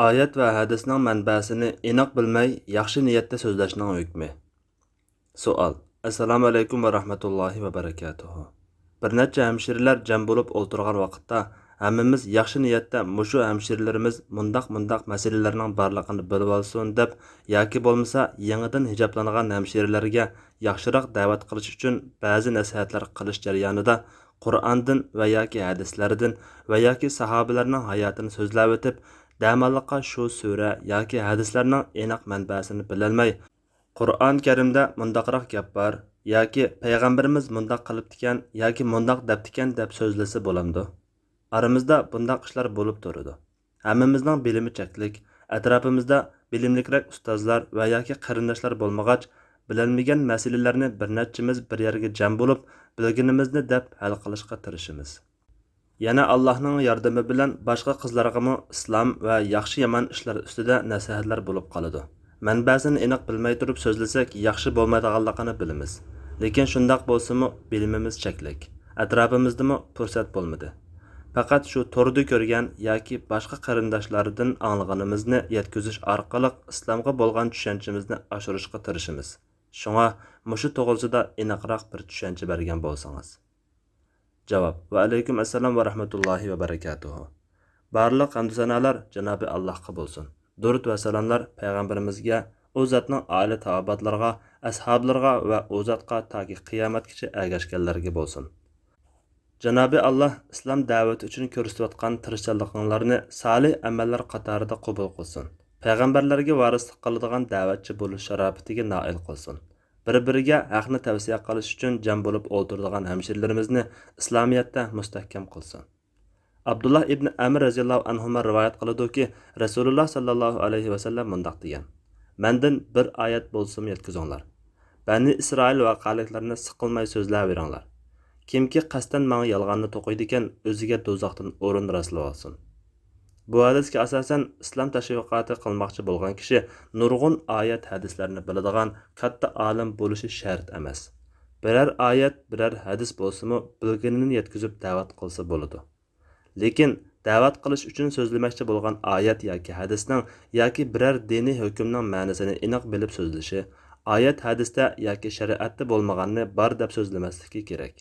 Oyat va hadisning manbasini aniq bilmay, yaxshi niyatda so'zlashning hukmi. Savol. Assalomu alaykum va rahmatullohi va barakatuh. Bir necha hamshiralar jam bo'lib o'tirgan vaqtda hammamiz yaxshi niyatda mushu hamshiralarimiz mundaq masalalarning borligini bilib olsin deb yoki bo'lmasa yangidan hijoblangan hamshiralarga yaxshiroq da'vat qilish uchun ba'zi nasihatlar qilish jarayonida Qur'ondan va yoki hadislardan va yoki sahobalarning hayotini so'zlab o'tib damalliqqa shu sura yoki hadislarning aniq manbasini bilolmay Qur'on Karimda mundaqroq gap bor yoki payg'ambarimiz mundaq qilibdikan yoki mundaq debdikan deb so'zlasa bo'lamdi. Aramizda bundaq ishlar bo'lib turadi. Hammamizning bilimi cheklik, atrofimizda bilimlikroq ustozlar va yoki qarindoshlar bo'lmag'ach, bilinmagan masalalarni bir nechimiz bir yerga jam bo'lib, bilganimizni deb hal qilishga tirishimiz. Yana Allohning yordami bilan boshqa qizlarga islom va yaxshi yomon ishlar ustida nasihatlar bo'lib qoladi. Manbasini aniq bilmay turib so'zlasak yaxshi bo'lmaydiganligini bilamiz. Lekin shundoq bo'lsa-mu bilimimiz cheklik. Atrofimizdami fursat bo'lmadi. Faqat shu torda ko'rgan yoki boshqa qarindoshlardan anglaganimizni yetkazish orqali islomga bo'lgan tushunchamizni oshirishga tirishimiz. Shunga mushu to'g'risida aniqroq bir tushuncha bergan bo'lsangiz. Javob. Va alaykum assalom va rahmatullohi va barakatuh. Barliq hamd sanolar Janobi Allohga bo'lsin. Durud va salomlar payg'ambarimizga, u zotning oila taobatlarga, ashablarga va u zotga toki qiyomatgacha ergashganlarga bo'lsin. Janobi Alloh islom da'vati uchun ko'rsatayotgan tirishchiliklarni salih amallar qatorida qabul qilsin. Payg'ambarlarga varislik qiladigan da'vatchi bo'lish sharofatiga noil qilsin. Bir-biriga haqni tavsiya qilish uchun jam bo'lib o'tiradigan hamshirlarimizni islomiyatda mustahkam qilsin. Abdullah ibn Amr raziyallohu anhu rivoyat qiladi-ki, Rasululloh sallallohu alayhi va sallam mundaq degan: "Mendan bir oyat bo'lsin yetkazinglar. Bani Isroil vaqaliklarini siqilmay so'zlayveringlar. Kimki qasdan menga yolg'onni to'qiydi ekan, o'ziga do'zaxdan o'rin raslab olsin." Bu hadisga asosan islom tashviqoti qilmoqchi bo'lgan kishi nurg'un oyat hadislarni biladigan katta olim bo'lishi shart emas. Biror oyat, biror hadis bo'lsa-mu, bilganini yetkazib da'vat qilsa bo'ladi. Lekin da'vat qilish uchun so'zlamoqchi bo'lgan oyat yoki hadisning yoki biror diniy hukmning ma'nosini aniq bilib so'zlashi, oyat hadisda yoki shariatda bo'lmaganni bor deb so'zlamasligi kerak.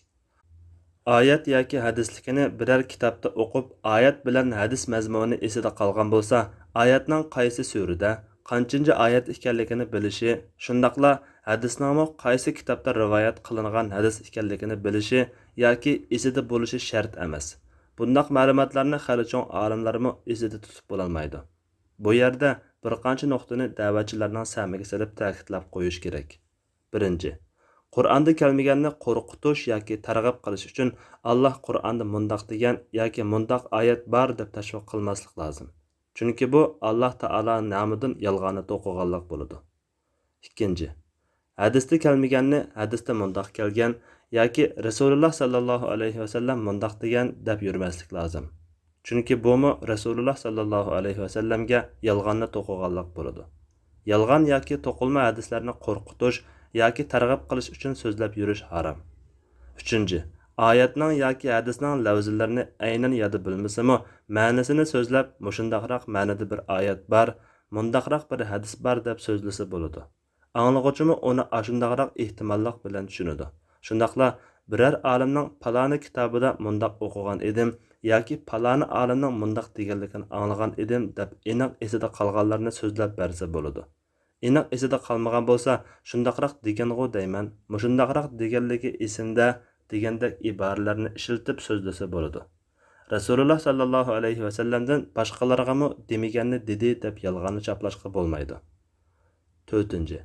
Oyat yoki hadislikini biror kitobda o'qib, oyat bilan hadis mazmuni esida qolgan bo'lsa, oyatning qaysi surada, qanchinchi oyat ekanligini bilishi, shundaqla hadisning qaysi kitobda rivoyat qilingan hadis ekanligini bilishi yoki esida bo'lishi shart emas. Bundaq ma'lumotlarni hali cho'ng olimlarmi esida tutib bo'lolmaydi. Bu yerda bir qancha nuqtani da'vatchilarning samiga solib ta'kidlab qo'yish kerak. Birinchi, Qur'onda kelmaganni qo'rqitish yoki targ'ib qilish uchun Alloh Qur'onda mundaq degan yoki mundaq oyat bor deb tashviq qilmaslik lozim. Chunki bu Alloh taolo nomidan yolg'onni to'qiganlik bo'ladi. Ikkinchi, hadisda kelmaganni hadisda mundaq kelgan yoki Rasululloh sallallohu alayhi va sallam mundaq degan deb yurmaslik lozim. Chunki bu Rasululloh sallallohu alayhi va sallamga yolg'onni to'qiganlik bo'ladi. Yolg'on yoki to'qilma hadislarni qo'rqitish yoki targ'ib qilish uchun so'zlab yurish harom. Uchinchi, oyatning yoki hadisning lafzlarini aynan yodda bilmasa-mu, ma'nosini so'zlab, mushundaqroq ma'noda bir oyat bor, mundaqroq bir hadis bor deb so'zlasa bo'ladi. Anglag'uvchimi uni ashundaqroq ehtimollik bilan tushunadi. Shundaqla biror olimning paloni kitobida mundaq o'qigan edim yoki paloni olimning mundaq deganligini anglagan edim deb aniq esida qolganlarni so'zlab bersa bo'ladi. Aniq esida qolmagan bo'lsa, shundaqroq degango deyman, mushundaqroq deganligi esimda degandek iboralarni ishiltib so'zlasa bo'ladi. Rasululloh sallallohu alayhi va sallamdan boshqalarga demaganni dedi deb yolg'onni chaplashga bo'lmaydi. 4.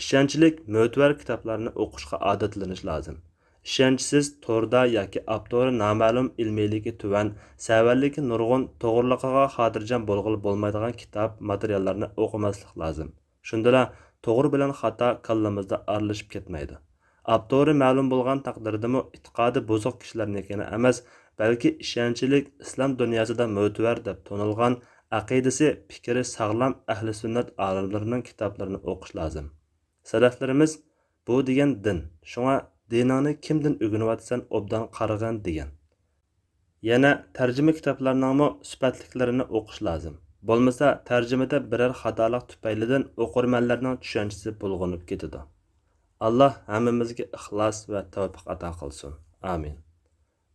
Ishonchlik mo'tvar kitoblarni o'qishga odatlanish lozim. Ishonchsiz torda yoki avtori noma'lum ilmiyligi tuvan, savarligi nurg'un, to'g'riligiga xotirjam bo'lmaydigan kitob materiallarni o'qimaslik lozim. Shundala to'g'ri bilan xato kallamizda aralashib ketmaydi. Avtori ma'lum bo'lgan taqdirdami e'tiqodi buzuq kishilarnikini emas, balki ishonchlik islom dunyosida mo'tvar deb tonilgan, aqidasi, fikri sog'lom ahli sunnat olimlarining kitoblarini o'qish lozim. Salaflarimiz bu degan din. Shunga dinani kimdan o'rganyapsan obdan qaragan degan. Yana tarjima kitoblarning sifatliklarini o'qish lozim. Bo'lmasa, tarjimada birər xatolik tüpaylidən oqurmanlarning tushunchasi bulg'anib ketadi. Alloh hammamizga ixlos va tavfiq ato qilsin. Amin.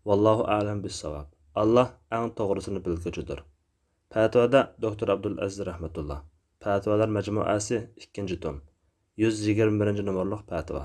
Vallohu a'lam bis-savob. Alloh eng to'g'risini bilguchidir. Fatvoda Doktor Abdulaziz rahmatulloh. Fatvolar majmuasi 2-tom. 121 nomorliq fatvo.